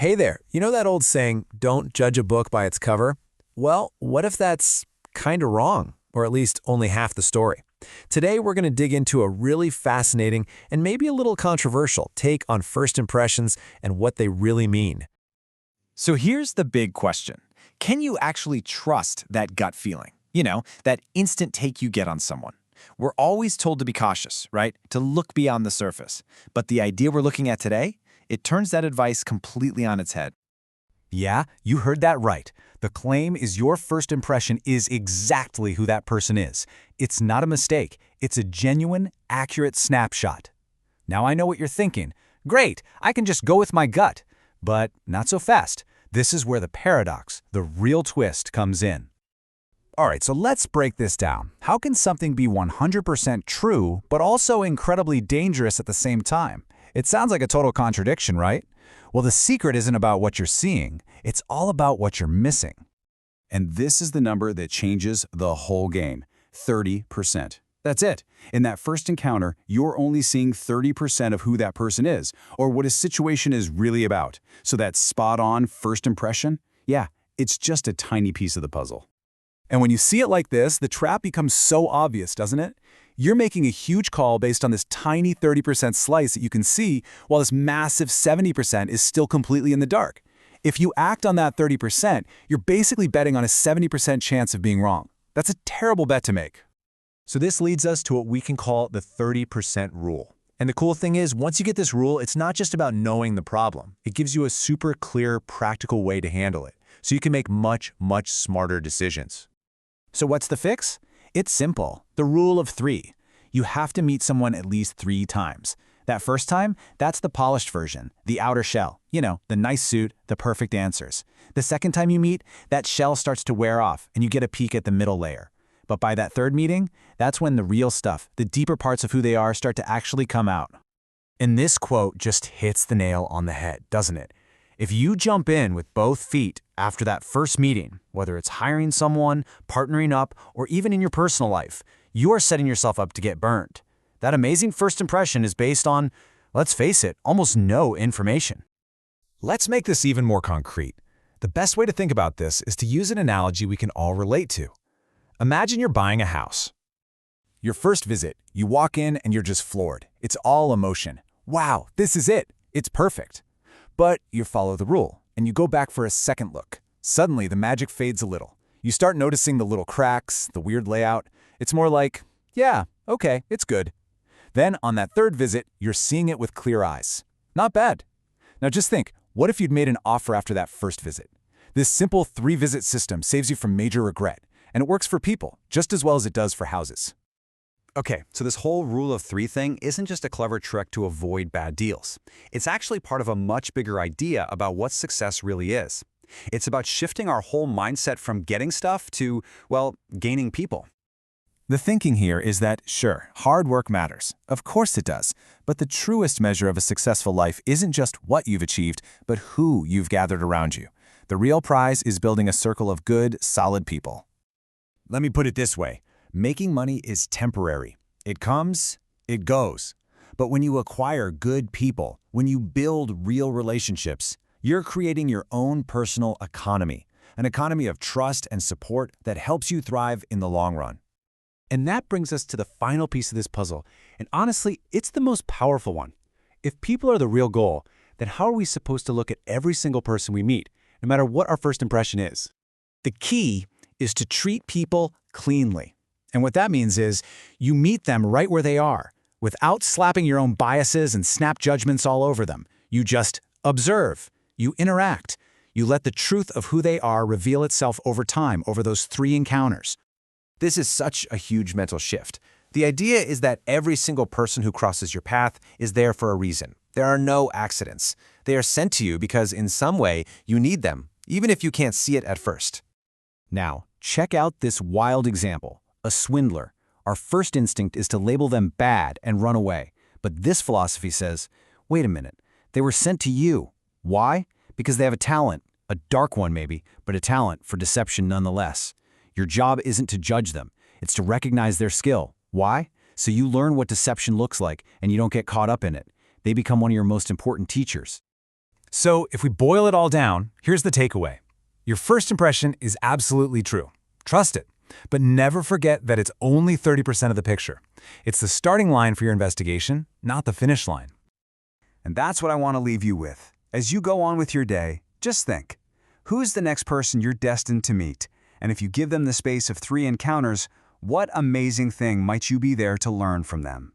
Hey there, you know that old saying, don't judge a book by its cover? Well, what if that's kind of wrong, or at least only half the story? Today, we're going to dig into a really fascinating and maybe a little controversial take on first impressions and what they really mean. So here's the big question. Can you actually trust that gut feeling? You know, that instant take you get on someone. We're always told to be cautious, right? To look beyond the surface. But the idea we're looking at today, it turns that advice completely on its head. Yeah, you heard that right. The claim is your first impression is exactly who that person is. It's not a mistake. It's a genuine, accurate snapshot. Now I know what you're thinking. Great, I can just go with my gut. But not so fast. This is where the paradox, the real twist, comes in. All right, so let's break this down. How can something be 100% true, but also incredibly dangerous at the same time? It sounds like a total contradiction, right? Well, the secret isn't about what you're seeing. It's all about what you're missing. And this is the number that changes the whole game, 30%. That's it. In that first encounter, you're only seeing 30% of who that person is, or what a situation is really about. So that spot-on first impression, yeah, it's just a tiny piece of the puzzle. And when you see it like this, the trap becomes so obvious, doesn't it? You're making a huge call based on this tiny 30% slice that you can see, while this massive 70% is still completely in the dark. If you act on that 30%, you're basically betting on a 70% chance of being wrong. That's a terrible bet to make. So this leads us to what we can call the 30% rule. And the cool thing is, once you get this rule, it's not just about knowing the problem. It gives you a super clear, practical way to handle it, so you can make much, much smarter decisions. So what's the fix? It's simple. The rule of 3. You have to meet someone at least 3 times. That first time, that's the polished version, the outer shell. You know, the nice suit, the perfect answers. The second time you meet, that shell starts to wear off and you get a peek at the middle layer. But by that third meeting, that's when the real stuff, the deeper parts of who they are, start to actually come out. And this quote just hits the nail on the head, doesn't it? If you jump in with both feet after that first meeting, whether it's hiring someone, partnering up, or even in your personal life, you are setting yourself up to get burned. That amazing first impression is based on, let's face it, almost no information. Let's make this even more concrete. The best way to think about this is to use an analogy we can all relate to. Imagine you're buying a house. Your first visit, you walk in and you're just floored. It's all emotion. Wow, this is it. It's perfect. But you follow the rule, and you go back for a second look. Suddenly, the magic fades a little. You start noticing the little cracks, the weird layout. It's more like, yeah, okay, it's good. Then, on that third visit, you're seeing it with clear eyes. Not bad. Now just think, what if you'd made an offer after that first visit? This simple 3-visit system saves you from major regret, and it works for people just as well as it does for houses. Okay, so this whole rule of 3 thing isn't just a clever trick to avoid bad deals. It's actually part of a much bigger idea about what success really is. It's about shifting our whole mindset from getting stuff to, well, gaining people. The thinking here is that, sure, hard work matters. Of course it does. But the truest measure of a successful life isn't just what you've achieved, but who you've gathered around you. The real prize is building a circle of good, solid people. Let me put it this way. Making money is temporary. It comes, it goes. But when you acquire good people, when you build real relationships, you're creating your own personal economy, an economy of trust and support that helps you thrive in the long run. And that brings us to the final piece of this puzzle, and honestly, it's the most powerful one. If people are the real goal, then how are we supposed to look at every single person we meet, no matter what our first impression is? The key is to treat people cleanly. And what that means is you meet them right where they are, without slapping your own biases and snap judgments all over them. You just observe, you interact, you let the truth of who they are reveal itself over time, over those 3 encounters. This is such a huge mental shift. The idea is that every single person who crosses your path is there for a reason. There are no accidents. They are sent to you because in some way you need them, even if you can't see it at first. Now, check out this wild example. A swindler. Our first instinct is to label them bad and run away. But this philosophy says, wait a minute, they were sent to you. Why? Because they have a talent, a dark one maybe, but a talent for deception nonetheless. Your job isn't to judge them, it's to recognize their skill. Why? So you learn what deception looks like and you don't get caught up in it. They become one of your most important teachers. So if we boil it all down, here's the takeaway. Your first impression is absolutely true. Trust it. But never forget that it's only 30% of the picture. It's the starting line for your investigation, not the finish line. And that's what I want to leave you with. As you go on with your day, just think, who's the next person you're destined to meet? And if you give them the space of 3 encounters, what amazing thing might you be there to learn from them?